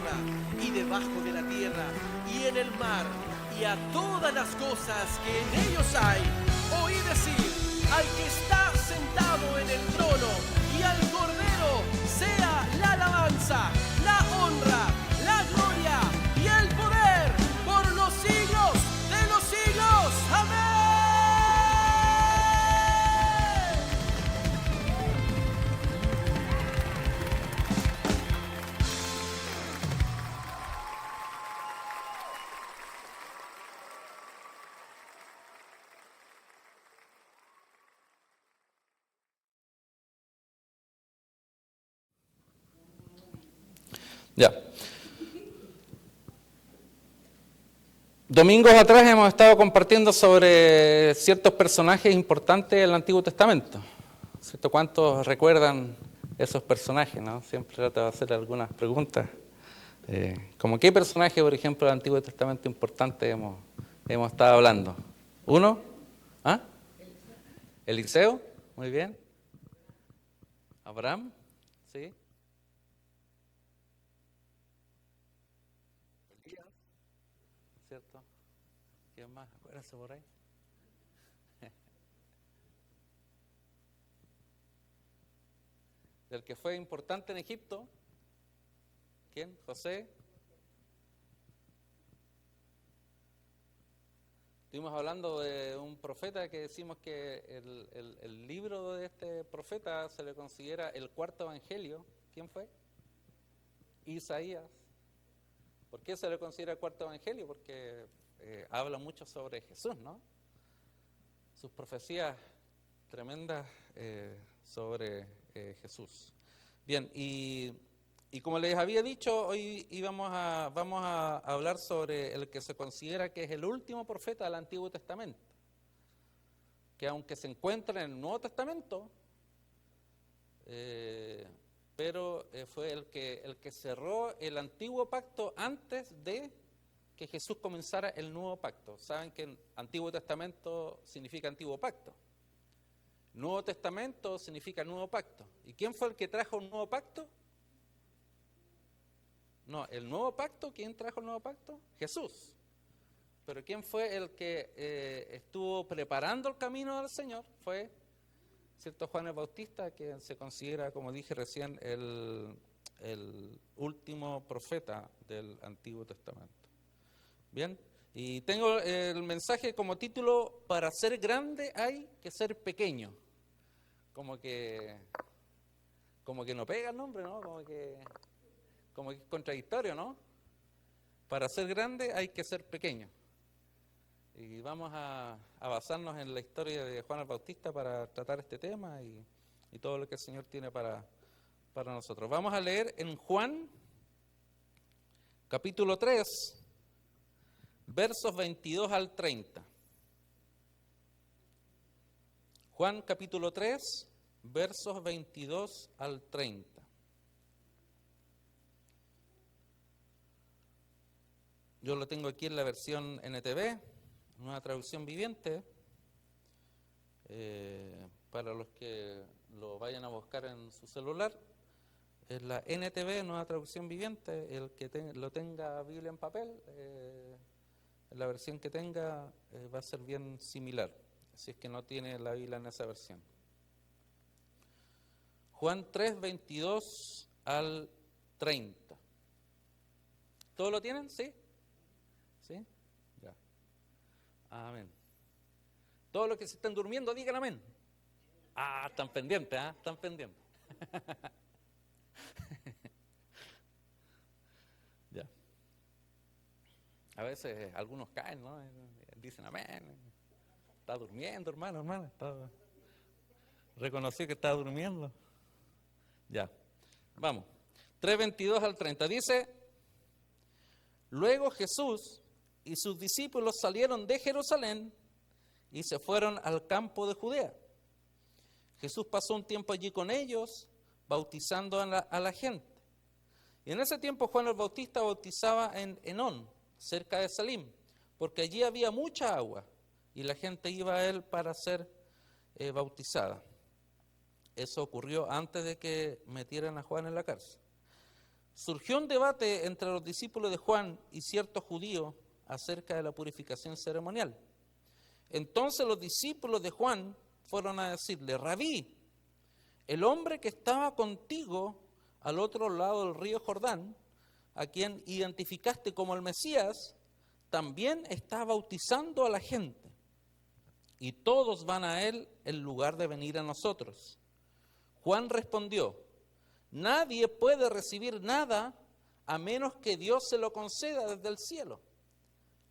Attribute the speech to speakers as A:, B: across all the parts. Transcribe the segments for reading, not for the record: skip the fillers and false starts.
A: tierra y debajo de la tierra y en el mar y a todas las cosas que en ellos hay. Oí decir al que está sentado en el trono y al Cordero sea la alabanza, la honra, la gloria y el poder por los siglos de los siglos. Amén.
B: Ya. Domingos atrás hemos estado compartiendo sobre ciertos personajes importantes del Antiguo Testamento. ¿Cierto? ¿Cuántos recuerdan esos personajes? ¿No? Siempre trato de hacer algunas preguntas. ¿Como qué personaje, por ejemplo, del Antiguo Testamento importante hemos estado hablando? ¿Uno? ¿Ah? Eliseo, muy bien. Abraham, sí. ¿Cierto? ¿Quién más? Acuérdense por ahí. Del que fue importante en Egipto. ¿Quién? José. Estuvimos hablando de un profeta que decimos que el libro de este profeta se le considera el cuarto evangelio. ¿Quién fue? Isaías. ¿Por qué se le considera el cuarto evangelio? Porque habla mucho sobre Jesús, ¿no? Sus profecías tremendas sobre Jesús. Bien, y como les había dicho, hoy vamos a hablar sobre el que se considera que es el último profeta del Antiguo Testamento, que aunque se encuentra en el Nuevo Testamento, pero fue el que cerró el Antiguo Pacto antes de que Jesús comenzara el Nuevo Pacto. Saben que el Antiguo Testamento significa Antiguo Pacto. Nuevo Testamento significa Nuevo Pacto. ¿Y quién fue el que trajo un Nuevo Pacto? No, el Nuevo Pacto, ¿quién trajo el Nuevo Pacto? Jesús. Pero ¿quién fue el que estuvo preparando el camino del Señor? Fue, ¿cierto?, Juan el Bautista, que se considera, como dije recién, el último profeta del Antiguo Testamento. Bien, y tengo el mensaje como título: para ser grande hay que ser pequeño. Como que no pega el nombre, ¿no? Como que es contradictorio, ¿no? Para ser grande hay que ser pequeño. Y vamos a basarnos en la historia de Juan el Bautista para tratar este tema y todo lo que el Señor tiene para nosotros. Vamos a leer en Juan, capítulo 3, versos 22 al 30. Juan, capítulo 3, versos 22 al 30. Yo lo tengo aquí en la versión NTV, Nueva Traducción Viviente. Para los que lo vayan a buscar en su celular, es la NTV, Nueva Traducción Viviente. El que lo tenga Biblia en papel, la versión que tenga va a ser bien similar, si es que no tiene la Biblia en esa versión. Juan 3, 22 al 30. ¿Todos lo tienen? ¿Sí? ¿Sí? Ya. Amén. Todos los que se estén durmiendo, digan amén. Ah, están pendientes, ¿ah? Están pendientes. Ya. A veces algunos caen, ¿no? Dicen amén. Está durmiendo, hermano. Reconoció que está durmiendo. Ya. Vamos. 3, 22 al 30. Dice: luego Jesús y sus discípulos salieron de Jerusalén y se fueron al campo de Judea. Jesús pasó un tiempo allí con ellos, bautizando a la gente. Y en ese tiempo Juan el Bautista bautizaba en Enón, cerca de Salim, porque allí había mucha agua y la gente iba a él para ser bautizada. Eso ocurrió antes de que metieran a Juan en la cárcel. surgió un debate entre los discípulos de Juan y ciertos judíos acerca de la purificación ceremonial. Entonces los discípulos de Juan fueron a decirle: Rabí, el hombre que estaba contigo al otro lado del río Jordán, a quien identificaste como el Mesías, también está bautizando a la gente, y todos van a él en lugar de venir a nosotros. Juan respondió: nadie puede recibir nada a menos que Dios se lo conceda desde el cielo.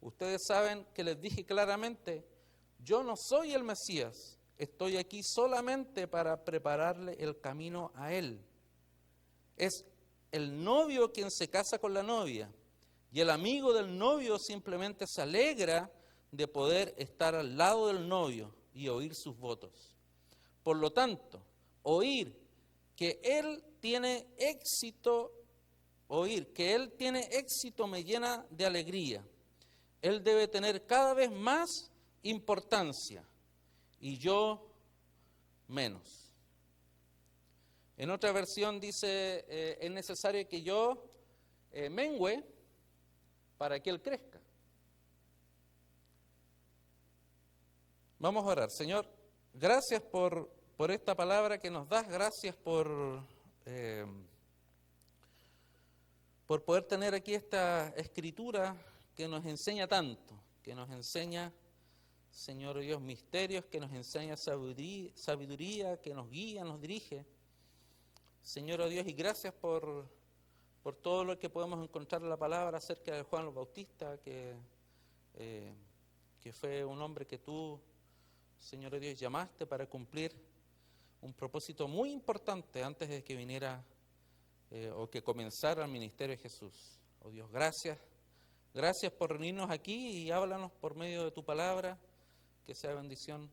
B: Ustedes saben que les dije claramente: yo no soy el Mesías, estoy aquí solamente para prepararle el camino a él. Es el novio quien se casa con la novia, y el amigo del novio simplemente se alegra de poder estar al lado del novio y oír sus votos. Por lo tanto, oír que él tiene éxito me llena de alegría. Él debe tener cada vez más importancia y yo menos. En otra versión dice, es necesario que yo mengüe para que él crezca. Vamos a orar. Señor, gracias por esta palabra que nos das, gracias por poder tener aquí esta escritura que nos enseña tanto, que nos enseña, Señor Dios, misterios, que nos enseña sabiduría, que nos guía, nos dirige. Señor Dios, y gracias por todo lo que podemos encontrar en la palabra acerca de Juan el Bautista, que fue un hombre que tú, Señor Dios, llamaste para cumplir un propósito muy importante antes de que viniera o que comenzara el ministerio de Jesús. Oh Dios, gracias por reunirnos aquí y háblanos por medio de tu palabra, que sea bendición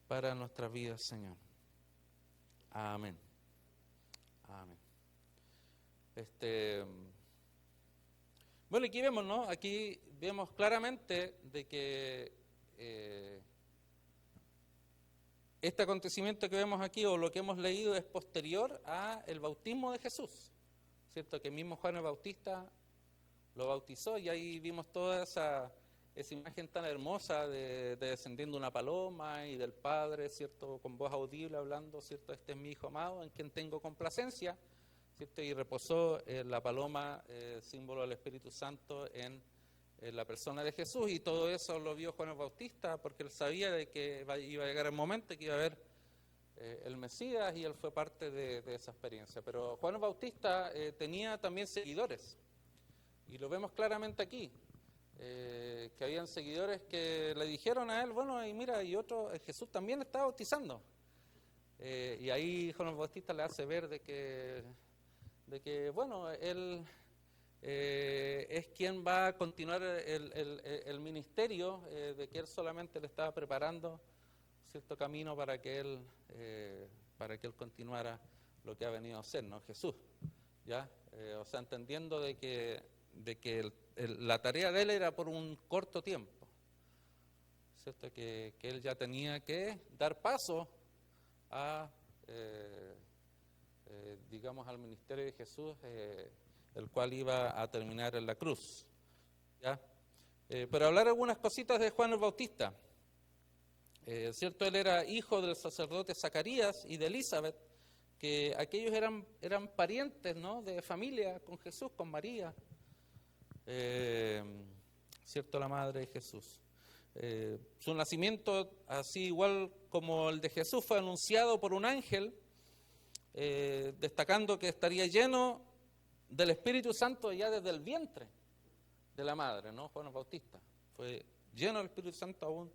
B: para nuestras vidas, Señor. Amén. Amén. Bueno, aquí vemos, ¿no? Aquí vemos claramente de que este acontecimiento que vemos aquí, o lo que hemos leído, es posterior a el bautismo de Jesús, ¿cierto? Que mismo Juan el Bautista lo bautizó, y ahí vimos toda esa imagen tan hermosa de descendiendo una paloma y del Padre, ¿cierto? Con voz audible hablando, ¿cierto? Este es mi Hijo amado, en quien tengo complacencia, ¿cierto? Y reposó la paloma, símbolo del Espíritu Santo, en la persona de Jesús, y todo eso lo vio Juan el Bautista porque él sabía de que iba a llegar el momento que iba a haber el Mesías, y él fue parte de esa experiencia. Pero Juan el Bautista tenía también seguidores, y lo vemos claramente aquí, que habían seguidores que le dijeron a él: bueno, y mira, y otro, Jesús también está bautizando. Y ahí Juan el Bautista le hace ver de que bueno, él es quien va a continuar el ministerio, de que él solamente le estaba preparando cierto camino para que él continuara lo que ha venido a hacer, ¿no? Jesús, ¿ya? O sea, entendiendo de que la tarea de él era por un corto tiempo, ¿cierto? Que él ya tenía que dar paso a, digamos, al ministerio de Jesús, el cual iba a terminar en la cruz, ¿ya? Pero hablar algunas cositas de Juan el Bautista, ¿cierto? Él era hijo del sacerdote Zacarías y de Elizabeth, que aquellos eran parientes, ¿no? De familia con Jesús, con María, ¿cierto? La madre de Jesús. Su nacimiento, así igual como el de Jesús, fue anunciado por un ángel, destacando que estaría lleno del Espíritu Santo ya desde el vientre de la madre, ¿no? Juan el Bautista fue lleno del Espíritu Santo aún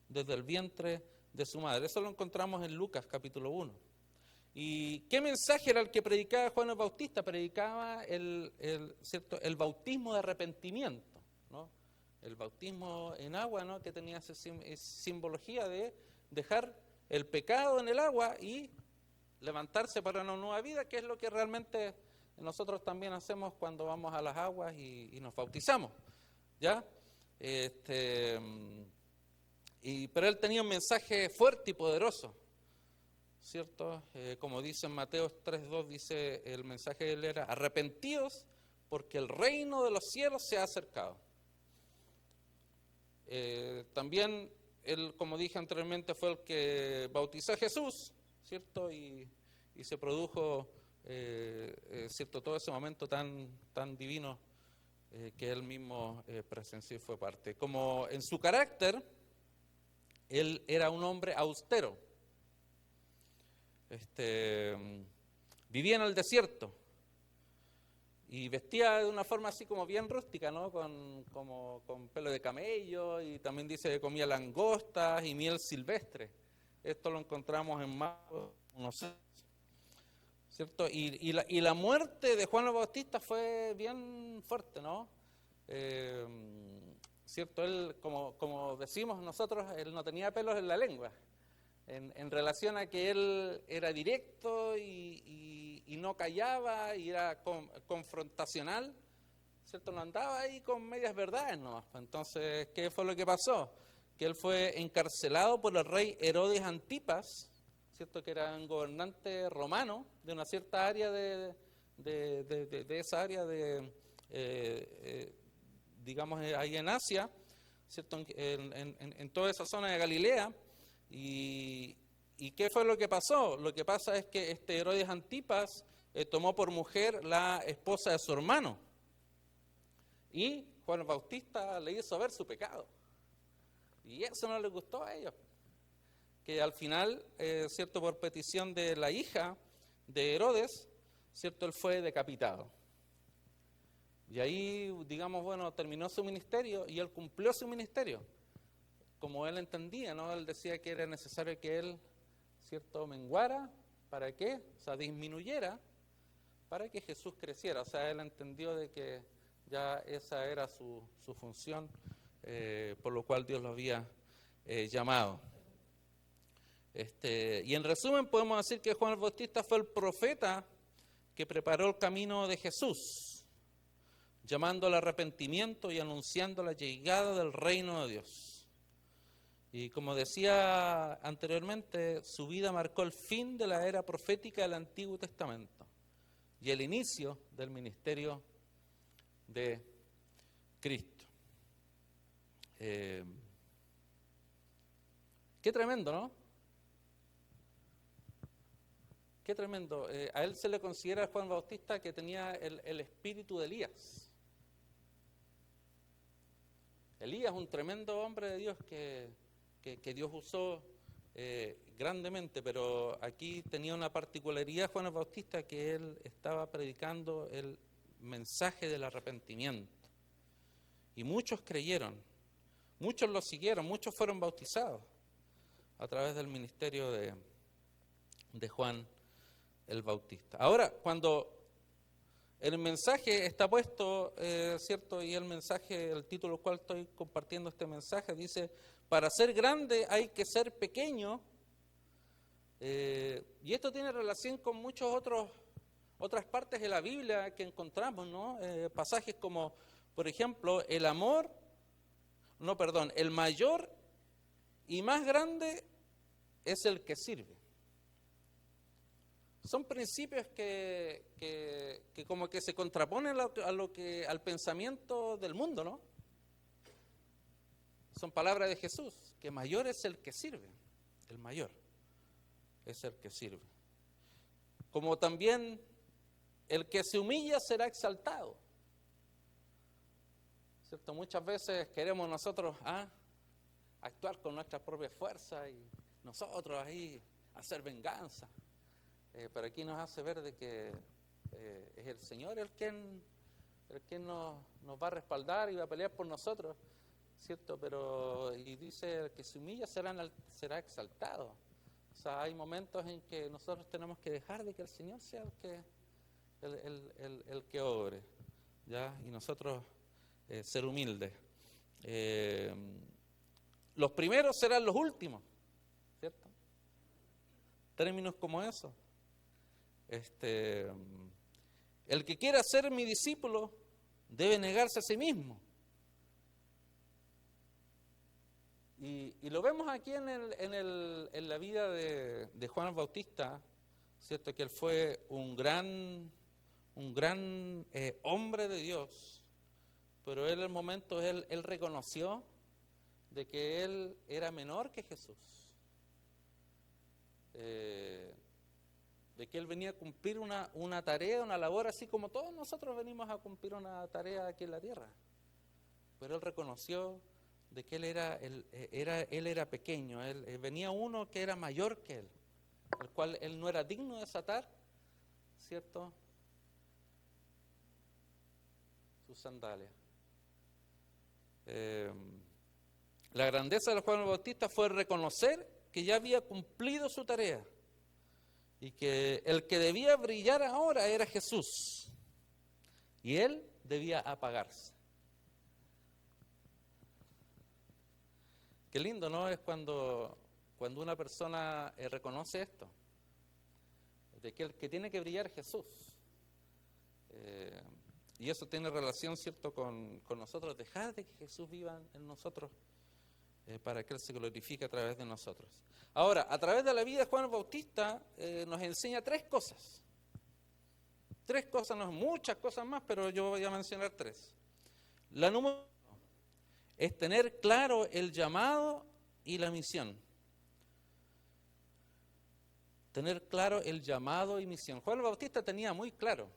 B: desde el vientre de su madre. Eso lo encontramos en Lucas capítulo 1. ¿Y qué mensaje era el que predicaba Juan el Bautista? Predicaba ¿cierto? El bautismo de arrepentimiento, ¿no? El bautismo en agua, ¿no? Que tenía esa simbología de dejar el pecado en el agua y levantarse para una nueva vida, que es lo que realmente nosotros también hacemos cuando vamos a las aguas y nos bautizamos, ¿ya? Pero él tenía un mensaje fuerte y poderoso, ¿cierto? Como dice en Mateo 3:2, dice el mensaje de él era: arrepentíos porque el reino de los cielos se ha acercado. También él, como dije anteriormente, fue el que bautizó a Jesús, ¿cierto? Y se produjo, ¿cierto?, todo ese momento tan divino que él mismo presenció y fue parte. Como en su carácter, él era un hombre austero. Vivía en el desierto y vestía de una forma así como bien rústica, ¿no? Con pelo de camello, y también dice que comía langostas y miel silvestre. Esto lo encontramos en Marcos 1:6, ¿cierto? Y la muerte de Juan el Bautista fue bien fuerte, ¿no? ¿Cierto? Él, como decimos nosotros, él no tenía pelos en la lengua, en relación a que él era directo y no callaba y era confrontacional, ¿cierto? No andaba ahí con medias verdades, ¿no? Entonces, ¿qué fue lo que pasó? Que él fue encarcelado por el rey Herodes Antipas, ¿cierto?, que era un gobernante romano de una cierta área de esa área digamos, ahí en Asia, ¿cierto?, en toda esa zona de Galilea. ¿Y qué fue lo que pasó? Lo que pasa es que este Herodes Antipas tomó por mujer la esposa de su hermano, y Juan el Bautista le hizo ver su pecado, y eso no le gustó a ellos, que al final, ¿cierto?, por petición de la hija de Herodes, ¿cierto?, él fue decapitado. Y ahí, digamos, bueno, terminó su ministerio y él cumplió su ministerio, como él entendía, ¿no? Él decía que era necesario que él, ¿cierto?, menguara, ¿para qué? O sea, disminuyera, para que Jesús creciera. O sea, él entendió de que ya esa era su función, por lo cual Dios lo había llamado. Y en resumen podemos decir que Juan el Bautista fue el profeta que preparó el camino de Jesús, llamando al arrepentimiento y anunciando la llegada del reino de Dios. Y como decía anteriormente, su vida marcó el fin de la era profética del Antiguo Testamento y el inicio del ministerio de Cristo. Qué tremendo, ¿no? Qué tremendo. A él se le considera, a Juan Bautista, que tenía el espíritu de Elías. Elías, un tremendo hombre de Dios que Dios usó grandemente, pero aquí tenía una particularidad Juan el Bautista, que él estaba predicando el mensaje del arrepentimiento. Y muchos creyeron, muchos lo siguieron, muchos fueron bautizados a través del ministerio de Juan el Bautista. Ahora, cuando el mensaje está puesto, ¿cierto? Y el mensaje, el título cual estoy compartiendo este mensaje, dice: para ser grande hay que ser pequeño. Y esto tiene relación con otras partes de la Biblia que encontramos, ¿no? Pasajes como, por ejemplo, el mayor y más grande es el que sirve. Son principios que como que se contraponen al pensamiento del mundo, ¿no? Son palabras de Jesús, que mayor es el que sirve, el mayor es el que sirve. Como también el que se humilla será exaltado, ¿cierto? Muchas veces queremos nosotros actuar con nuestras propias fuerzas y nosotros ahí hacer venganza. Pero aquí nos hace ver de que es el Señor el quien nos va a respaldar y va a pelear por nosotros, ¿cierto? Y dice, el que se humilla será exaltado. O sea, hay momentos en que nosotros tenemos que dejar de que el Señor sea el que obre, ¿ya? Y nosotros ser humildes. Los primeros serán los últimos, ¿cierto? Términos como eso. El que quiera ser mi discípulo debe negarse a sí mismo. Y lo vemos aquí en la vida de Juan el Bautista, ¿cierto? Que él fue un gran un gran hombre de Dios, pero él en el momento, él reconoció de que él era menor que Jesús, de que él venía a cumplir una tarea, una labor, así como todos nosotros venimos a cumplir una tarea aquí en la tierra. Pero él reconoció de que él era pequeño, él venía uno que era mayor que él, el cual él no era digno de desatar, ¿cierto?, sus sandalias. La grandeza de Juan el Bautista fue reconocer que ya había cumplido su tarea y que el que debía brillar ahora era Jesús y él debía apagarse. Qué lindo, ¿no? Es cuando una persona reconoce esto, de que el que tiene que brillar es Jesús. Y eso tiene relación, ¿cierto?, con nosotros. Dejar de que Jesús viva en nosotros para que Él se glorifique a través de nosotros. Ahora, a través de la vida de Juan el Bautista nos enseña tres cosas. Tres cosas, no muchas cosas más, pero yo voy a mencionar tres. La número uno es tener claro el llamado y la misión. Tener claro el llamado y misión. Juan el Bautista tenía muy claro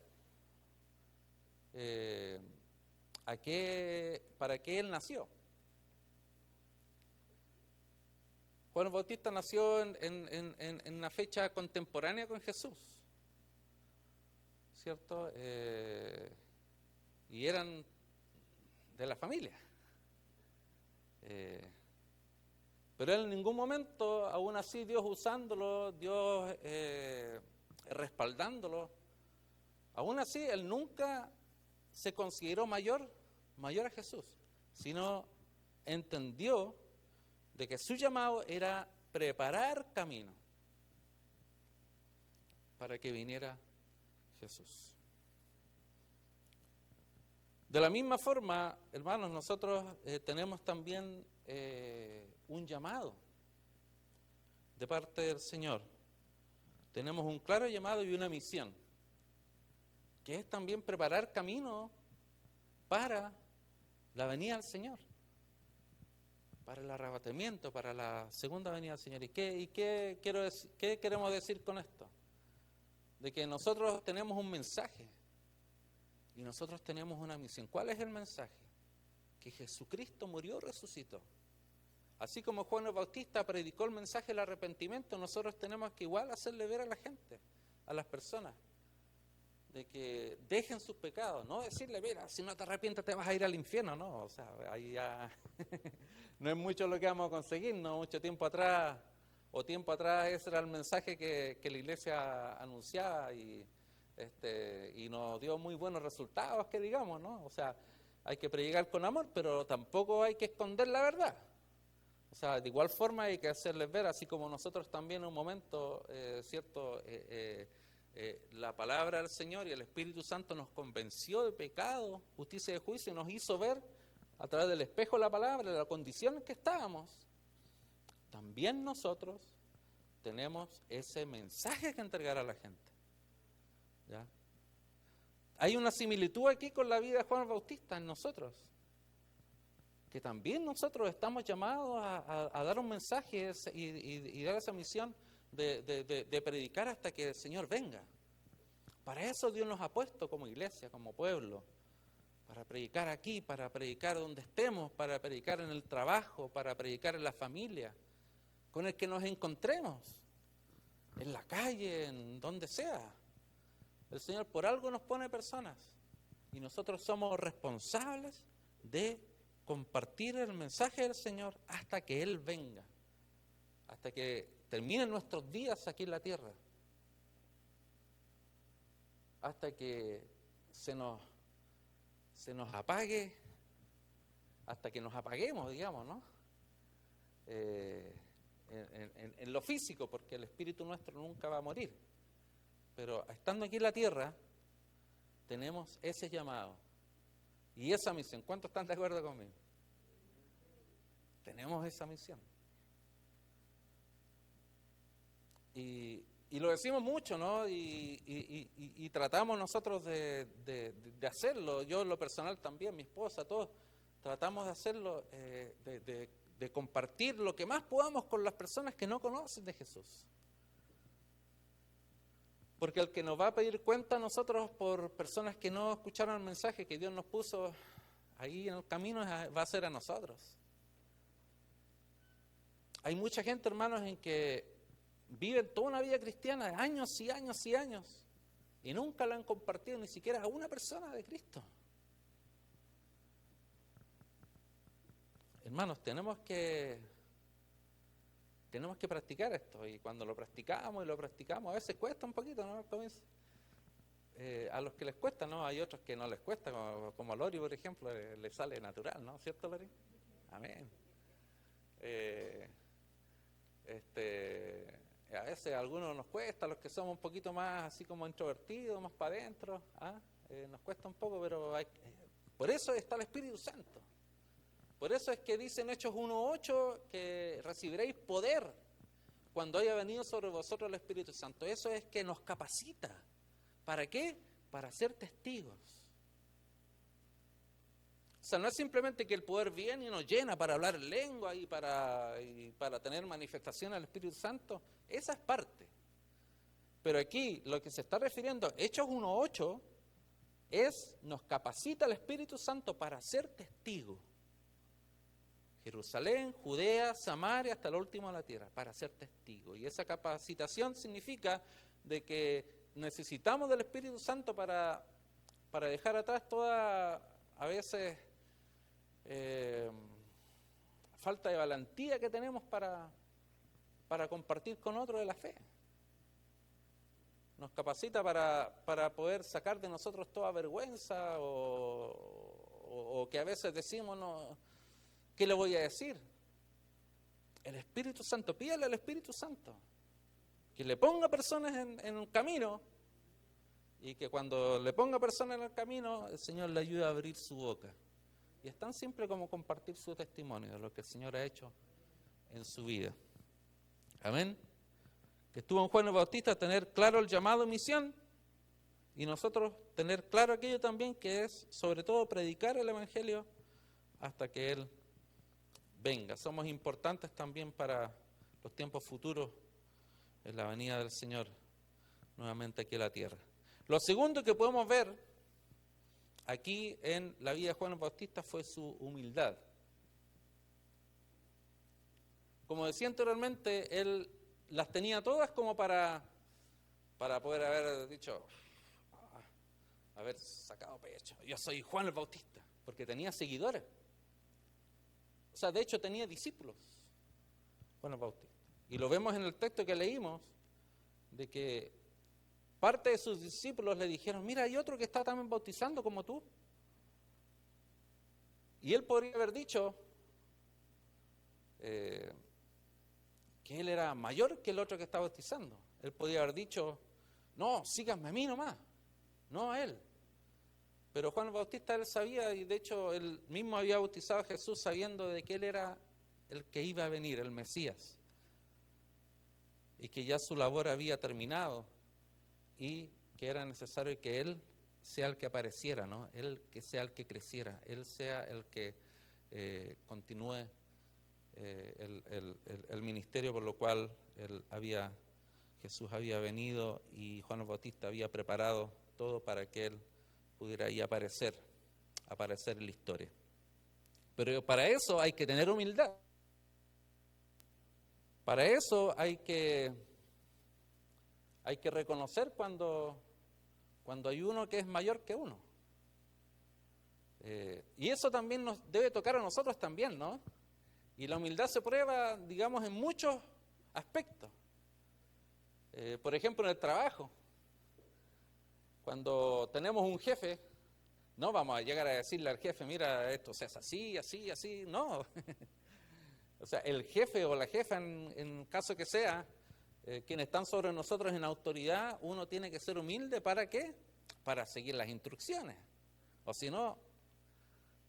B: para qué él nació. Juan el Bautista nació en una fecha contemporánea con Jesús, ¿cierto? Y eran de la familia. Pero él en ningún momento, aún así Dios usándolo, Dios respaldándolo, aún así él nunca se consideró mayor a Jesús, sino entendió de que su llamado era preparar camino para que viniera Jesús. De la misma forma, hermanos, nosotros tenemos también un llamado de parte del Señor. Tenemos un claro llamado y una misión, que es también preparar camino para la venida del Señor, para el arrebatamiento, para la segunda venida del Señor. ¿Y qué queremos decir con esto? De que nosotros tenemos un mensaje y nosotros tenemos una misión. ¿Cuál es el mensaje? Que Jesucristo murió, resucitó. Así como Juan el Bautista predicó el mensaje del arrepentimiento, nosotros tenemos que igual hacerle ver a la gente, a las personas, de que dejen sus pecados, no decirle, mira, si no te arrepientes te vas a ir al infierno, no, o sea, ahí ya no es mucho lo que vamos a conseguir, no, mucho tiempo atrás ese era el mensaje que la iglesia anunciaba y nos dio muy buenos resultados, que digamos, ¿no? O sea, hay que predicar con amor, pero tampoco hay que esconder la verdad. O sea, de igual forma hay que hacerles ver, así como nosotros también en un momento, ¿cierto?, la palabra del Señor y el Espíritu Santo nos convenció de pecado, justicia y de juicio, y nos hizo ver a través del espejo de la palabra, de la condición en que estábamos. También nosotros tenemos ese mensaje que entregar a la gente. ¿Ya? Hay una similitud aquí con la vida de Juan el Bautista en nosotros, que también nosotros estamos llamados a dar un mensaje y dar esa misión de predicar hasta que el Señor venga. Para eso Dios nos ha puesto como iglesia, como pueblo, para predicar aquí, para predicar donde estemos, para predicar en el trabajo, para predicar en la familia, con el que nos encontremos, en la calle, en donde sea. El Señor por algo nos pone personas y nosotros somos responsables de compartir el mensaje del Señor hasta que Él venga, hasta que terminen nuestros días aquí en la tierra, hasta que se nos apague, hasta que nos apaguemos, digamos, ¿no? En lo físico, porque el espíritu nuestro nunca va a morir. Pero estando aquí en la tierra, tenemos ese llamado y esa misión. ¿Cuántos están de acuerdo conmigo? Tenemos esa misión. Y Y lo decimos mucho, ¿no? Y tratamos nosotros de hacerlo. Yo en lo personal también, mi esposa, todos tratamos de hacerlo, de compartir lo que más podamos con las personas que no conocen de Jesús. Porque el que nos va a pedir cuenta a nosotros por personas que no escucharon el mensaje que Dios nos puso ahí en el camino va a ser a nosotros. Hay mucha gente, hermanos, en que viven toda una vida cristiana, años y años y años, y nunca lo han compartido ni siquiera a una persona de Cristo. Hermanos, tenemos que practicar esto, y cuando lo practicamos, a veces cuesta un poquito, ¿no? A los que les cuesta, ¿no? Hay otros que no les cuesta, como a Lori, por ejemplo, le sale natural, ¿no? ¿Cierto, Lori? Amén. A veces a algunos nos cuesta, a los que somos un poquito más así como introvertidos, más para adentro, nos cuesta un poco, pero por eso está el Espíritu Santo. Por eso es que dice en Hechos 1:8 que recibiréis poder cuando haya venido sobre vosotros el Espíritu Santo. Eso es que nos capacita. ¿Para qué? Para ser testigos. O sea, no es simplemente que el poder viene y nos llena para hablar en lengua y para tener manifestación al Espíritu Santo. Esa es parte. Pero aquí lo que se está refiriendo, Hechos 1:8, nos capacita el Espíritu Santo para ser testigos. Jerusalén, Judea, Samaria, hasta lo último de la tierra, para ser testigos. Y esa capacitación significa de que necesitamos del Espíritu Santo para dejar atrás toda, a veces, falta de valentía que tenemos para compartir con otros de la fe. Nos capacita para poder sacar de nosotros toda vergüenza o que a veces decimos, no, ¿qué le voy a decir? El Espíritu Santo, pídele al Espíritu Santo que le ponga personas en un camino, y que cuando le ponga personas en el camino, el Señor le ayude a abrir su boca. Y es tan simple como compartir su testimonio de lo que el Señor ha hecho en su vida. Amén. Que estuvo en Juan el Bautista tener claro el llamado y misión, y nosotros tener claro aquello también que es, sobre todo, predicar el Evangelio hasta que Él venga. Somos importantes también para los tiempos futuros en la venida del Señor nuevamente aquí a la tierra. Lo segundo que podemos ver aquí en la vida de Juan el Bautista fue su humildad. Como decía anteriormente, él las tenía todas como para poder haber dicho, haber sacado pecho. Yo soy Juan el Bautista, porque tenía seguidores. O sea, de hecho tenía discípulos, Juan el Bautista. Y lo vemos en el texto que leímos, de que parte de sus discípulos le dijeron, mira, hay otro que está también bautizando como tú. Y él podría haber dicho que él era mayor que el otro que está bautizando. Él podría haber dicho, no, síganme a mí nomás, no a él. Pero Juan el Bautista, él sabía, y de hecho él mismo había bautizado a Jesús sabiendo de que él era el que iba a venir, el Mesías, y que ya su labor había terminado, y que era necesario que él sea el que apareciera, ¿no? Él que sea el que creciera, él sea el que continúe el ministerio por lo cual Jesús había venido, y Juan el Bautista había preparado todo para que él pudiera ahí aparecer en la historia. Pero para eso hay que tener humildad. Para eso hay que reconocer cuando hay uno que es mayor que uno. Y eso también nos debe tocar a nosotros también, ¿no? Y la humildad se prueba, digamos, en muchos aspectos. Por ejemplo, en el trabajo. Cuando tenemos un jefe, no vamos a llegar a decirle al jefe, mira, esto se hace así, así, así. No. O sea, el jefe o la jefa, en caso que sea, quienes están sobre nosotros en autoridad, uno tiene que ser humilde. ¿Para qué? Para seguir las instrucciones. O si no,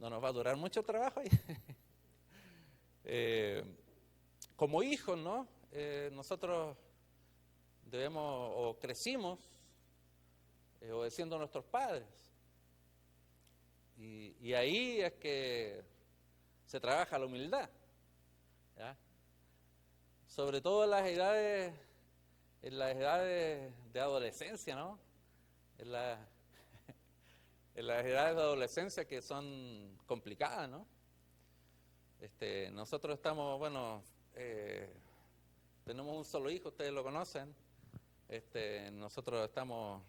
B: no nos va a durar mucho trabajo ahí. Como hijos, ¿no? Nosotros debemos o crecimos obedeciendo a nuestros padres. Y ahí es que se trabaja la humildad, ¿ya? Sobre todo en las edades de adolescencia, ¿no? En las edades de adolescencia que son complicadas, ¿no? Nosotros estamos, bueno, tenemos un solo hijo, ustedes lo conocen. Nosotros estamos,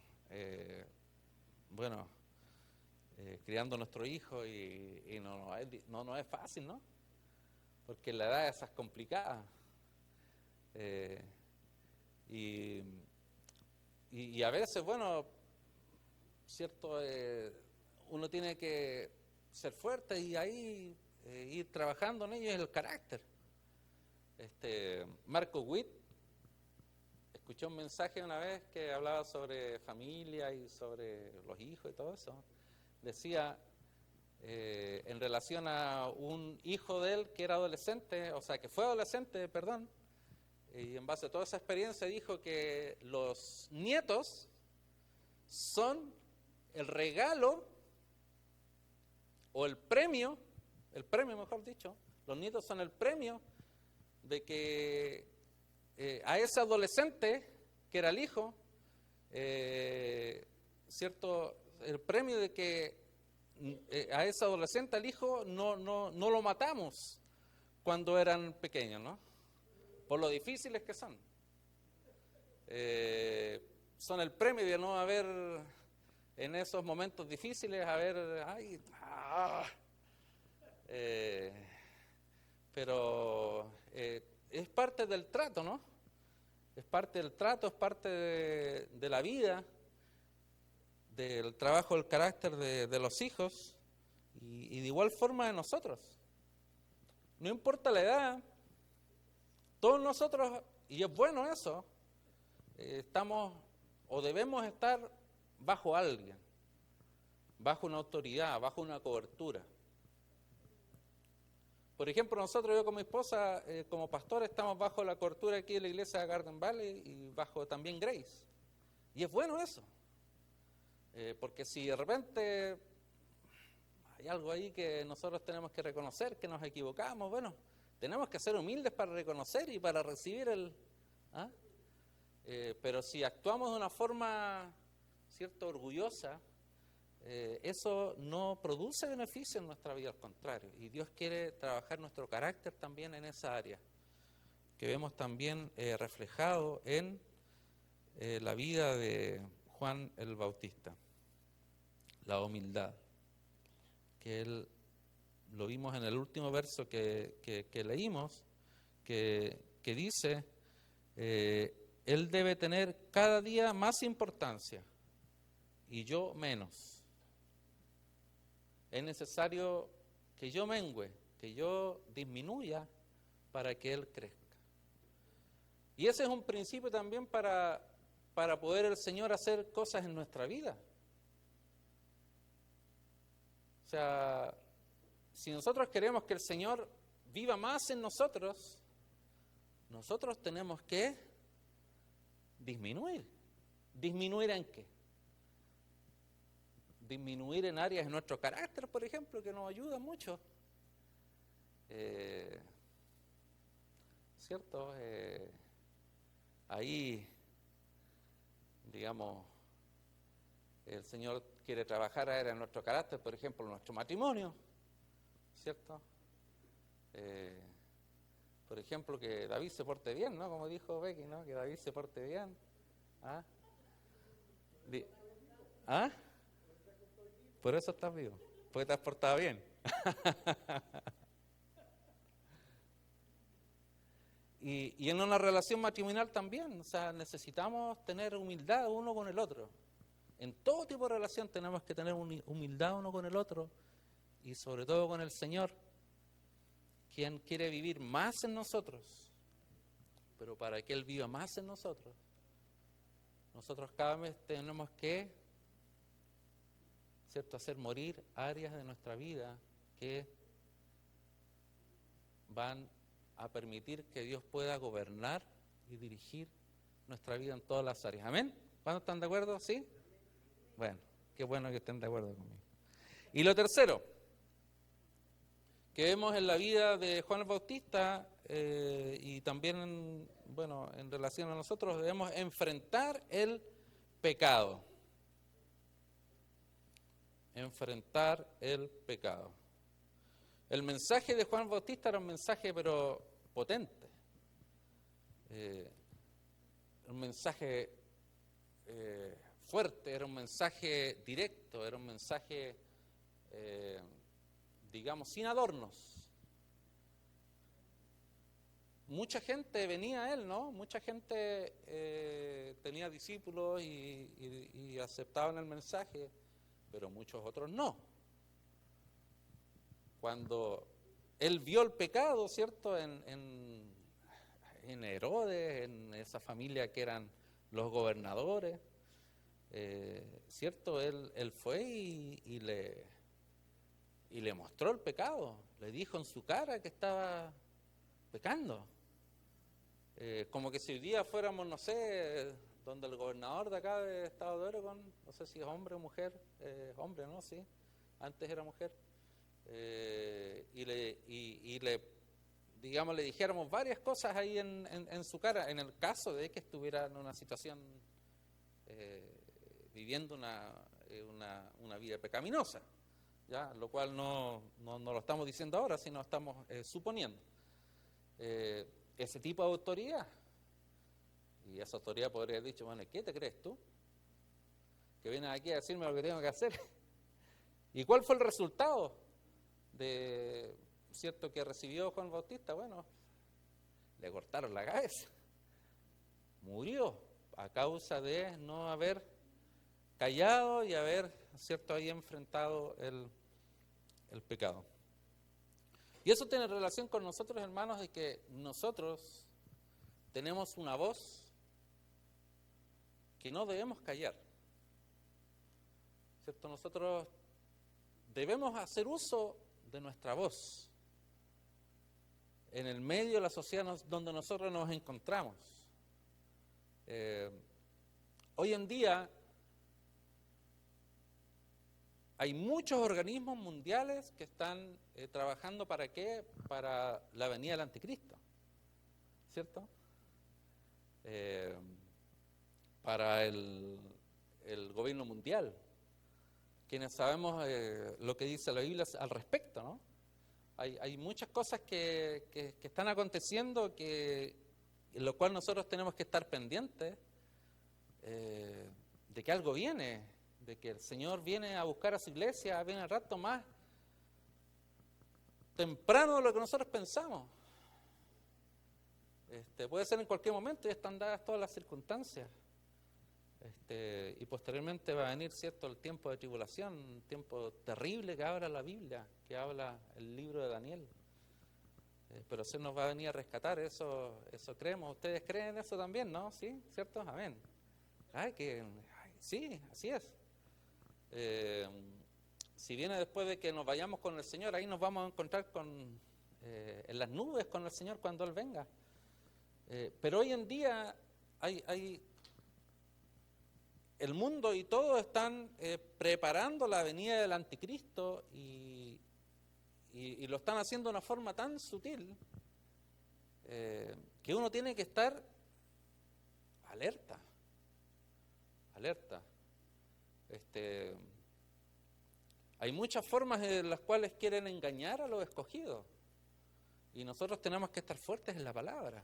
B: criando a nuestro hijo y no nos es fácil, ¿no? Porque la edad esa es complicada. Y a veces, bueno, cierto, uno tiene que ser fuerte y ahí ir trabajando en ello es el carácter. Marco Witt escuché un mensaje una vez que hablaba sobre familia y sobre los hijos y todo eso. Decía, en relación a un hijo de él que era adolescente, o sea, que fue adolescente, perdón, y en base a toda esa experiencia dijo que los nietos son el regalo o el premio mejor dicho, los nietos son el premio de que a ese adolescente que era el hijo, cierto, el premio de que a ese adolescente, al hijo, no lo matamos cuando eran pequeños, ¿no? Por lo difíciles que son. Son el premio de no haber, en esos momentos difíciles, pero es parte del trato, ¿no? Es parte del trato, es parte de la vida, del trabajo del carácter de los hijos y de igual forma de nosotros. No importa la edad, todos nosotros, y es bueno eso, estamos o debemos estar bajo alguien, bajo una autoridad, bajo una cobertura. Por ejemplo, nosotros, yo con mi esposa, como pastor, estamos bajo la cobertura aquí de la iglesia de Garden Valley y bajo también Grace. Y es bueno eso, porque si de repente hay algo ahí que nosotros tenemos que reconocer, que nos equivocamos, bueno, tenemos que ser humildes para reconocer y para recibir pero si actuamos de una forma, cierto, orgullosa, eso no produce beneficio en nuestra vida, al contrario. Y Dios quiere trabajar nuestro carácter también en esa área, que vemos también reflejado en la vida de Juan el Bautista. La humildad, que él lo vimos en el último verso que leímos, que dice, él debe tener cada día más importancia y yo menos. Es necesario que yo mengüe, que yo disminuya para que él crezca. Y ese es un principio también para poder el Señor hacer cosas en nuestra vida. O sea, si nosotros queremos que el Señor viva más en nosotros, nosotros tenemos que disminuir. ¿Disminuir en qué? Disminuir en áreas de nuestro carácter, por ejemplo, que nos ayuda mucho. ¿Cierto? Ahí, digamos, el Señor quiere trabajar en nuestro carácter, por ejemplo, en nuestro matrimonio, ¿cierto? Por ejemplo, que David se porte bien, ¿no? Como dijo Becky, ¿no? Que David se porte bien. ¿Ah? Por eso estás vivo, porque te has portado bien. Y en una relación matrimonial también, o sea, necesitamos tener humildad uno con el otro. En todo tipo de relación tenemos que tener humildad uno con el otro y sobre todo con el Señor, quien quiere vivir más en nosotros. Pero para que Él viva más en nosotros, nosotros cada vez tenemos que, ¿cierto?, hacer morir áreas de nuestra vida que van a permitir que Dios pueda gobernar y dirigir nuestra vida en todas las áreas. ¿Amén? ¿Cuántos están de acuerdo? ¿Sí? Bueno, qué bueno que estén de acuerdo conmigo. Y lo tercero que vemos en la vida de Juan el Bautista y también, en relación a nosotros, debemos enfrentar el pecado. Enfrentar el pecado. El mensaje de Juan Bautista era un mensaje pero potente. Un mensaje fuerte, era un mensaje directo, era un mensaje, sin adornos. Mucha gente venía a él, ¿no? Mucha gente tenía discípulos y aceptaban el mensaje, pero muchos otros no. Cuando él vio el pecado, ¿cierto? En Herodes, en esa familia que eran los gobernadores, ¿cierto? Él fue y le mostró el pecado, le dijo en su cara que estaba pecando. Como que si hoy día fuéramos, no sé, donde el gobernador de acá de Estado de Oregon, no sé si es hombre o mujer, hombre, ¿no? Sí, antes era mujer, le dijéramos varias cosas ahí en su cara, en el caso de que estuviera en una situación viviendo una vida pecaminosa, ¿ya? Lo cual no lo estamos diciendo ahora, sino estamos suponiendo. Ese tipo de autoridad, y esa autoridad podría haber dicho, bueno, ¿qué te crees tú? Que vienes aquí a decirme lo que tengo que hacer. ¿Y cuál fue el resultado de, cierto, que recibió Juan Bautista? Bueno, le cortaron la cabeza. Murió a causa de no haber callado y haber, cierto, ahí enfrentado el pecado. Y eso tiene relación con nosotros, hermanos, de que nosotros tenemos una voz que no debemos callar. ¿Cierto? Nosotros debemos hacer uso de nuestra voz en el medio de la sociedad donde nosotros nos encontramos. Hoy en día hay muchos organismos mundiales que están trabajando ¿para qué? Para la venida del anticristo, ¿cierto? Para el gobierno mundial, quienes sabemos lo que dice la Biblia al respecto, ¿no? Hay muchas cosas que están aconteciendo en lo cual nosotros tenemos que estar pendientes de que algo viene, de que el Señor viene a buscar a su iglesia, viene al rato más temprano de lo que nosotros pensamos. Puede ser en cualquier momento, ya están dadas todas las circunstancias. Y posteriormente va a venir, ¿cierto?, el tiempo de tribulación, un tiempo terrible que habla la Biblia, que habla el libro de Daniel. Pero Él nos va a venir a rescatar, eso creemos. ¿Ustedes creen eso también, no? ¿Sí? ¿Cierto? Amén. Sí, así es. Si viene después de que nos vayamos con el Señor, ahí nos vamos a encontrar en las nubes con el Señor cuando Él venga. Pero hoy en día el mundo y todos están preparando la venida del anticristo y lo están haciendo de una forma tan sutil que uno tiene que estar alerta. Hay muchas formas en las cuales quieren engañar a los escogidos y nosotros tenemos que estar fuertes en la palabra.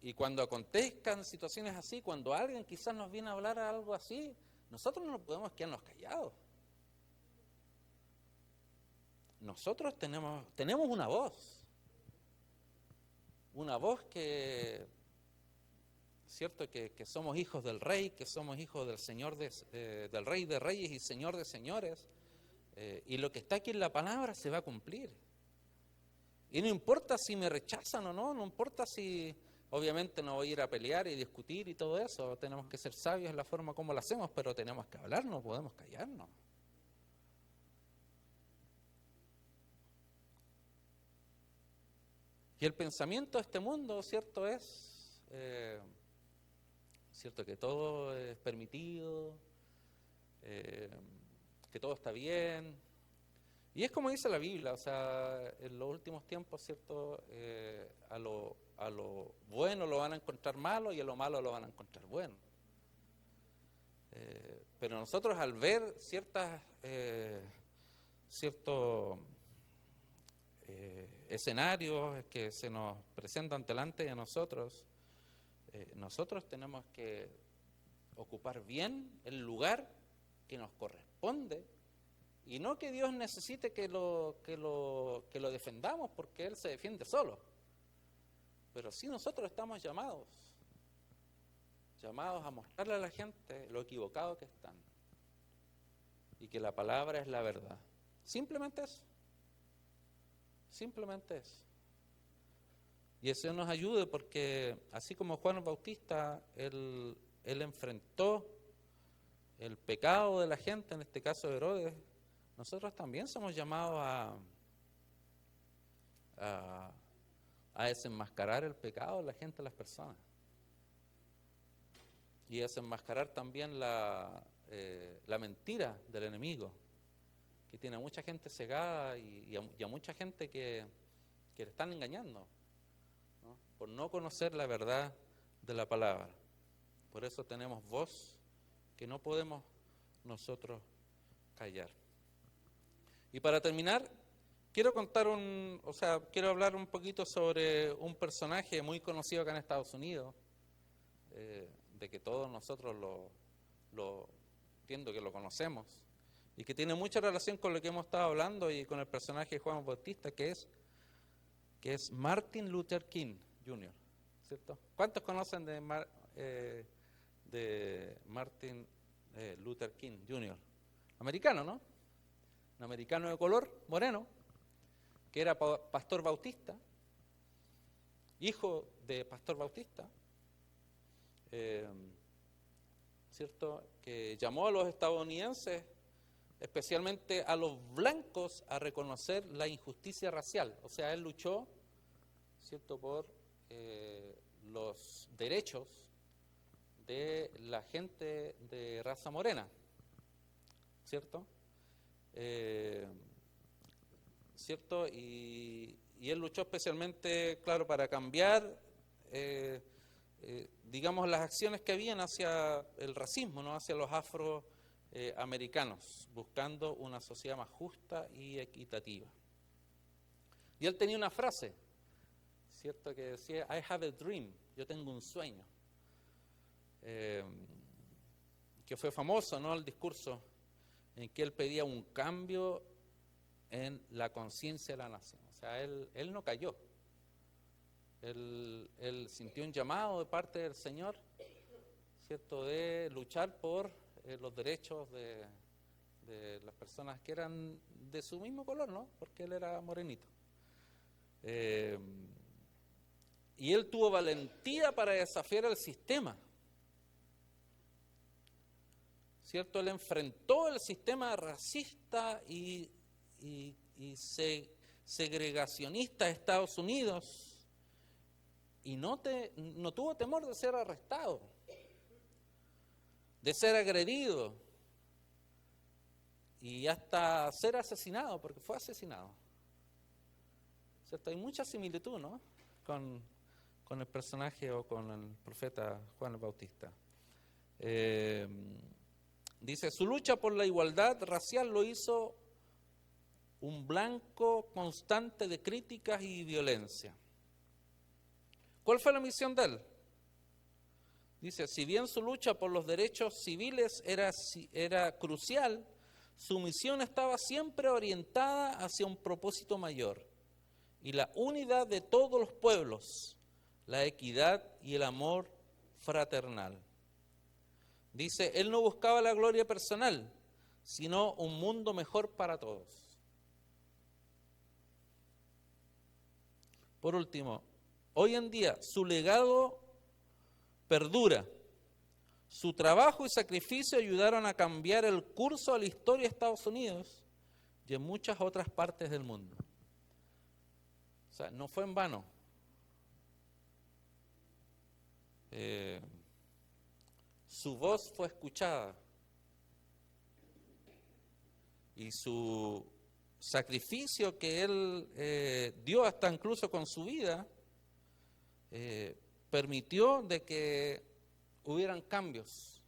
B: Y cuando acontezcan situaciones así, cuando alguien quizás nos viene a hablar algo así, nosotros no podemos quedarnos callados. Nosotros tenemos una voz que, cierto, que somos hijos del Rey, que somos hijos del Señor, del Rey de Reyes y Señor de Señores, y lo que está aquí en la palabra se va a cumplir. Y no importa si me rechazan o no importa si, obviamente no voy a ir a pelear y discutir y todo eso, tenemos que ser sabios en la forma como lo hacemos, pero tenemos que hablar, no podemos callarnos. Y el pensamiento de este mundo, ¿cierto? Es, ¿cierto? Que todo es permitido, que todo está bien. Y es como dice la Biblia, o sea, en los últimos tiempos, ¿cierto? A lo bueno lo van a encontrar malo y a lo malo lo van a encontrar bueno. Pero nosotros al ver ciertos escenarios que se nos presentan delante de nosotros, nosotros tenemos que ocupar bien el lugar que nos corresponde, y no que Dios necesite que lo defendamos, porque Él se defiende solo. Pero sí nosotros estamos llamados a mostrarle a la gente lo equivocado que están, y que la palabra es la verdad. Simplemente eso. Y el Señor nos ayude, porque así como Juan el Bautista, él enfrentó el pecado de la gente, en este caso de Herodes, nosotros también somos llamados a desenmascarar el pecado de la gente, de las personas. Y desenmascarar también la mentira del enemigo, que tiene a mucha gente cegada y a mucha gente que le están engañando, ¿no? Por no conocer la verdad de la palabra. Por eso tenemos voz que no podemos nosotros callar. Y para terminar, quiero hablar un poquito sobre un personaje muy conocido acá en Estados Unidos, de que todos nosotros entiendo que lo conocemos, y que tiene mucha relación con lo que hemos estado hablando y con el personaje de Juan Bautista, que es Martin Luther King Jr., ¿cierto? ¿Cuántos conocen de Martin Luther King Jr.? Americano, ¿no? Un americano de color, moreno, que era pastor bautista, hijo de pastor bautista, ¿cierto? Que llamó a los estadounidenses, especialmente a los blancos, a reconocer la injusticia racial. O sea, él luchó, ¿cierto?, por los derechos de la gente de raza morena, ¿cierto? ¿Cierto? Y él luchó especialmente, claro, para cambiar, digamos, las acciones que habían hacia el racismo, ¿no? Hacia los afroamericanos, buscando una sociedad más justa y equitativa. Y él tenía una frase, ¿cierto?, que decía: I have a dream, yo tengo un sueño, que fue famoso, ¿no?, el discurso en que él pedía un cambio en la conciencia de la nación. O sea, él no cayó. Él sintió un llamado de parte del Señor, ¿cierto?, de luchar por los derechos de las personas que eran de su mismo color, ¿no?, porque él era morenito. Y él tuvo valentía para desafiar el sistema, ¿cierto? Él enfrentó el sistema racista y segregacionista de Estados Unidos, y no tuvo temor de ser arrestado, de ser agredido y hasta ser asesinado, porque fue asesinado, ¿cierto? Hay mucha similitud, ¿no?, con el personaje o con el profeta Juan el Bautista. Dice: su lucha por la igualdad racial lo hizo un blanco constante de críticas y violencia. ¿Cuál fue la misión de él? Dice: si bien su lucha por los derechos civiles era crucial, su misión estaba siempre orientada hacia un propósito mayor, y la unidad de todos los pueblos, la equidad y el amor fraternal. Dice: él no buscaba la gloria personal, sino un mundo mejor para todos. Por último, hoy en día su legado perdura. Su trabajo y sacrificio ayudaron a cambiar el curso de la historia de Estados Unidos y en muchas otras partes del mundo. O sea, no fue en vano su voz fue escuchada y su sacrificio que él dio hasta incluso con su vida, permitió de que hubieran cambios,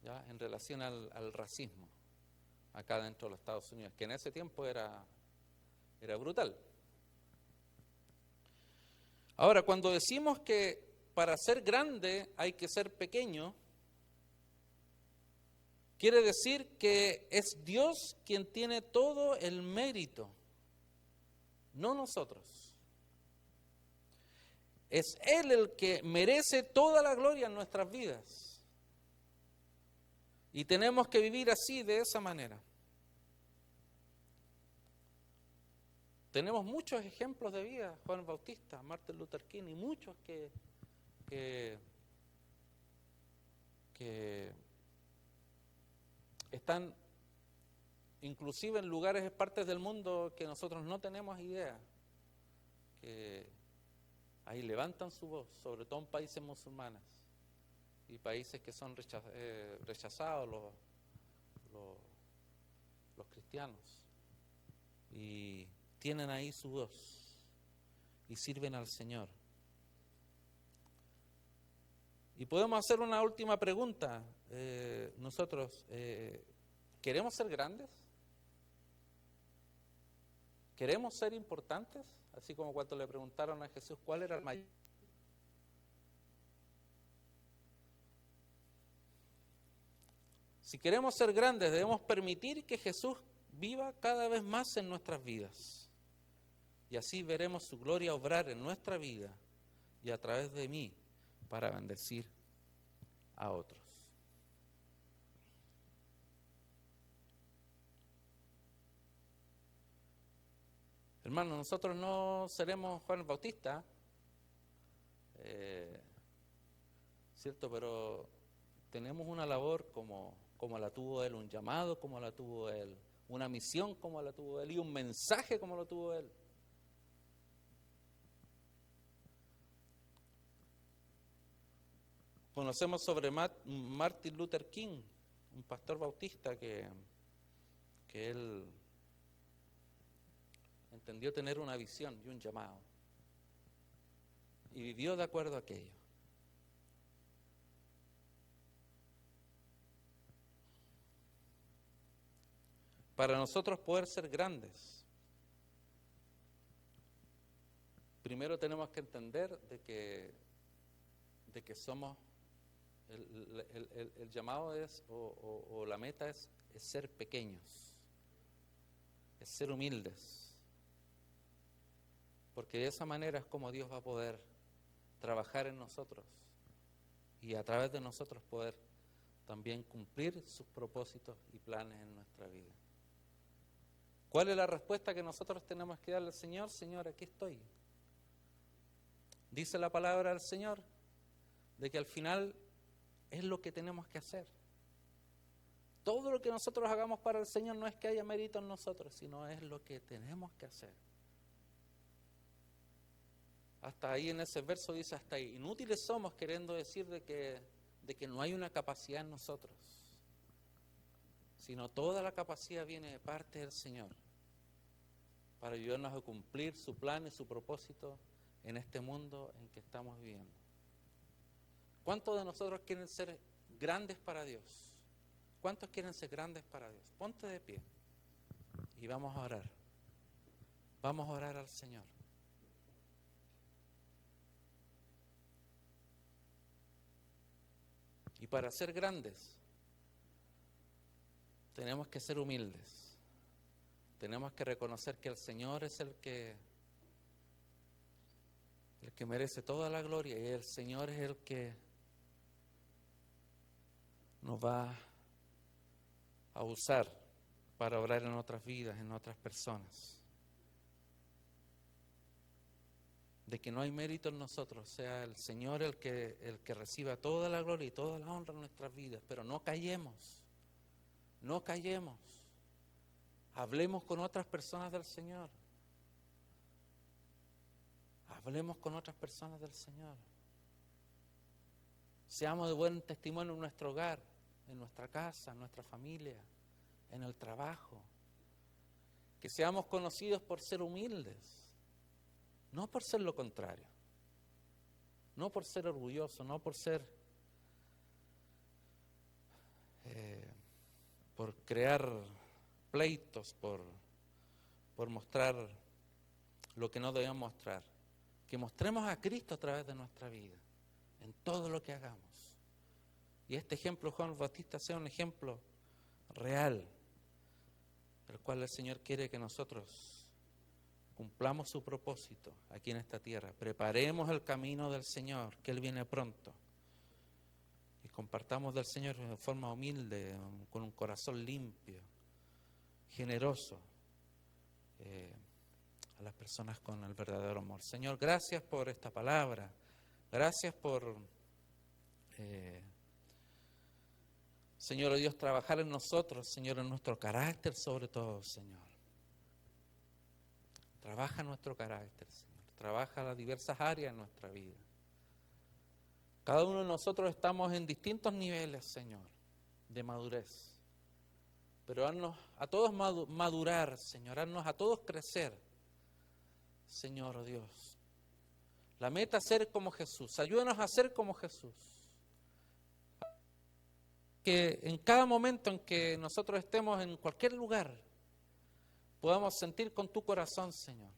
B: ¿ya?, en relación al racismo acá dentro de los Estados Unidos, que en ese tiempo era brutal. Ahora, cuando decimos que para ser grande hay que ser pequeño, quiere decir que es Dios quien tiene todo el mérito, no nosotros. Es Él el que merece toda la gloria en nuestras vidas. Y tenemos que vivir así, de esa manera. Tenemos muchos ejemplos de vida, Juan Bautista, Martin Luther King y muchos que están inclusive en lugares, partes del mundo que nosotros no tenemos idea, que ahí levantan su voz, sobre todo en países musulmanes y países que son rechazados los cristianos, y tienen ahí su voz y sirven al Señor. Y podemos hacer una última pregunta. Nosotros, ¿queremos ser grandes? ¿Queremos ser importantes? Así como cuando le preguntaron a Jesús cuál era el mayor. Si queremos ser grandes, debemos permitir que Jesús viva cada vez más en nuestras vidas. Y así veremos su gloria obrar en nuestra vida y a través de mí para bendecir a otros. Hermanos, nosotros no seremos Juan el Bautista, ¿cierto? Pero tenemos una labor como la tuvo él, un llamado como la tuvo él, una misión como la tuvo él y un mensaje como lo tuvo él. Conocemos sobre Martin Luther King, un pastor bautista que él entendió tener una visión y un llamado y vivió de acuerdo a aquello. Para nosotros poder ser grandes, primero tenemos que entender de que somos, el llamado es, o la meta es ser pequeños, es ser humildes, porque de esa manera es como Dios va a poder trabajar en nosotros y a través de nosotros poder también cumplir sus propósitos y planes en nuestra vida. ¿Cuál es la respuesta que nosotros tenemos que darle al Señor? Señor, aquí estoy. Dice la palabra del Señor de que al final es lo que tenemos que hacer. Todo lo que nosotros hagamos para el Señor no es que haya mérito en nosotros, sino es lo que tenemos que hacer. Hasta ahí en ese verso dice, hasta ahí. Inútiles somos, queriendo decir de que no hay una capacidad en nosotros, sino toda la capacidad viene de parte del Señor para ayudarnos a cumplir su plan y su propósito en este mundo en que estamos viviendo. ¿Cuántos de nosotros quieren ser grandes para Dios? ¿Cuántos quieren ser grandes para Dios? Ponte de pie y vamos a orar. Vamos a orar al Señor. Y para ser grandes, tenemos que ser humildes. Tenemos que reconocer que el Señor es el que merece toda la gloria y el Señor es el que nos va a usar para obrar en otras vidas, en otras personas. De que no hay mérito en nosotros, sea el Señor el que reciba toda la gloria y toda la honra en nuestras vidas, pero no callemos, no callemos. Hablemos con otras personas del Señor. Hablemos con otras personas del Señor. Seamos de buen testimonio en nuestro hogar, en nuestra casa, en nuestra familia, en el trabajo. Que seamos conocidos por ser humildes, no por ser lo contrario, no por ser orgullosos, no por ser, por crear pleitos, por mostrar lo que no debemos mostrar. Que mostremos a Cristo a través de nuestra vida, en todo lo que hagamos. Y este ejemplo, Juan Bautista, sea un ejemplo real, el cual el Señor quiere que nosotros cumplamos su propósito aquí en esta tierra. Preparemos el camino del Señor, que Él viene pronto. Y compartamos del Señor de forma humilde, con un corazón limpio, generoso, a las personas con el verdadero amor. Señor, gracias por esta palabra. Gracias por, Señor Dios, trabajar en nosotros, Señor, en nuestro carácter sobre todo, Señor. Trabaja nuestro carácter, Señor. Trabaja las diversas áreas de nuestra vida. Cada uno de nosotros estamos en distintos niveles, Señor, de madurez. Pero haznos a todos madurar, Señor. Haznos a todos crecer, Señor Dios. La meta es ser como Jesús. Ayúdanos a ser como Jesús. Que en cada momento en que nosotros estemos en cualquier lugar, podamos sentir con tu corazón, Señor.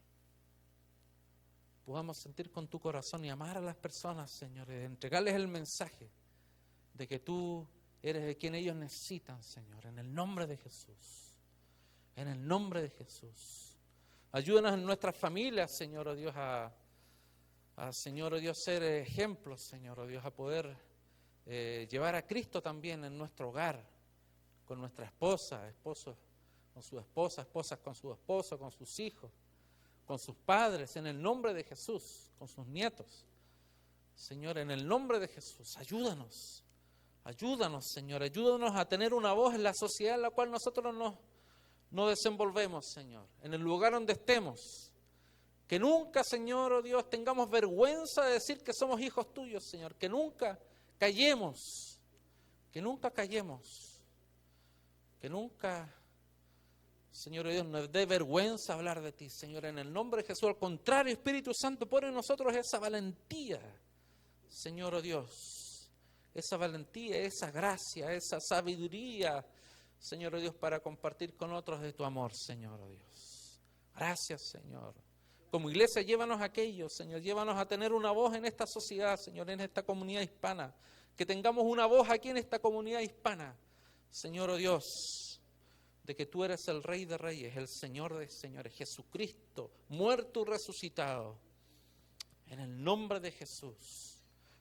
B: Podamos sentir con tu corazón y amar a las personas, Señor, y entregarles el mensaje de que tú eres de quien ellos necesitan, Señor, en el nombre de Jesús. En el nombre de Jesús. Ayúdanos en nuestras familias, Señor, oh Dios, a Señor, oh Dios, ser ejemplos, Señor, oh Dios, a poder llevar a Cristo también en nuestro hogar, con nuestra esposa, esposos con su esposa, esposas con su esposo, con sus hijos, con sus padres, en el nombre de Jesús, con sus nietos. Señor, en el nombre de Jesús, ayúdanos, Señor, ayúdanos a tener una voz en la sociedad en la cual nosotros nos desenvolvemos, Señor, en el lugar donde estemos. Que nunca, Señor, oh Dios, tengamos vergüenza de decir que somos hijos tuyos, Señor, que nunca callemos, que nunca, Señor Dios, nos dé vergüenza hablar de ti, Señor, en el nombre de Jesús. Al contrario, Espíritu Santo, pon en nosotros esa valentía, Señor oh Dios, esa valentía, esa gracia, esa sabiduría, Señor oh Dios, para compartir con otros de tu amor, Señor oh Dios. Gracias, Señor. Como iglesia, llévanos a aquello, Señor, llévanos a tener una voz en esta sociedad, Señor, en esta comunidad hispana. Que tengamos una voz aquí en esta comunidad hispana, Señor oh Dios, de que tú eres el Rey de Reyes, el Señor de Señores, Jesucristo, muerto y resucitado. En el nombre de Jesús,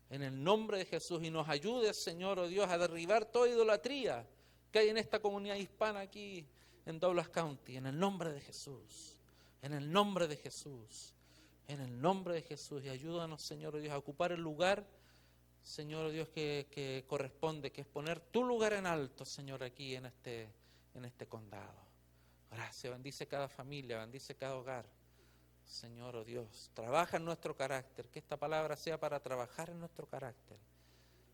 B: en el nombre de Jesús, y nos ayudes, Señor oh Dios, a derribar toda idolatría que hay en esta comunidad hispana aquí en Douglas County, en el nombre de Jesús. En el nombre de Jesús, en el nombre de Jesús, y ayúdanos, Señor Dios, a ocupar el lugar, Señor Dios, que corresponde, que es poner tu lugar en alto, Señor, aquí en este condado. Gracias, bendice cada familia, bendice cada hogar, Señor Dios. Trabaja en nuestro carácter, que esta palabra sea para trabajar en nuestro carácter,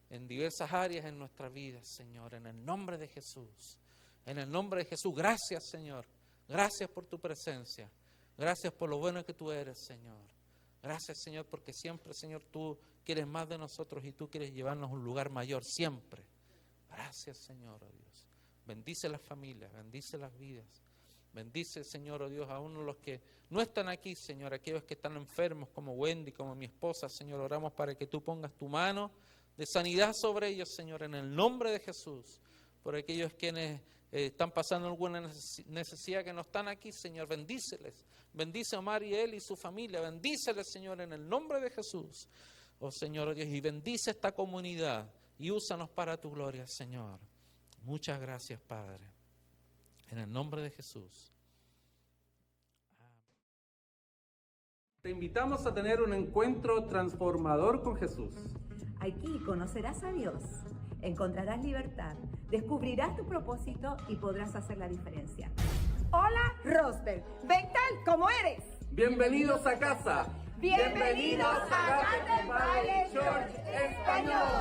B: en diversas áreas en nuestra vida, Señor, en el nombre de Jesús. En el nombre de Jesús, gracias, Señor. Gracias por tu presencia. Gracias por lo bueno que tú eres, Señor. Gracias, Señor, porque siempre, Señor, tú quieres más de nosotros y tú quieres llevarnos a un lugar mayor, siempre. Gracias, Señor, oh Dios. Bendice las familias, bendice las vidas. Bendice, Señor, oh Dios, a uno de los que no están aquí, Señor, aquellos que están enfermos, como Wendy, como mi esposa, Señor. Oramos para que tú pongas tu mano de sanidad sobre ellos, Señor, en el nombre de Jesús. Por aquellos quienes están pasando alguna necesidad que no están aquí, Señor, bendíceles. Bendice a Omar y él y su familia. Bendíceles, Señor, en el nombre de Jesús. Oh, Señor Dios, y bendice esta comunidad y úsanos para tu gloria, Señor. Muchas gracias, Padre. En el nombre de Jesús.
C: Te invitamos a tener un encuentro transformador con Jesús.
D: Aquí conocerás a Dios, encontrarás libertad, descubrirás tu propósito y podrás hacer la diferencia.
E: Hola, Rosberg. Ven tal como eres.
C: Bienvenidos a casa.
E: Bienvenidos a Garden Valley Church Español.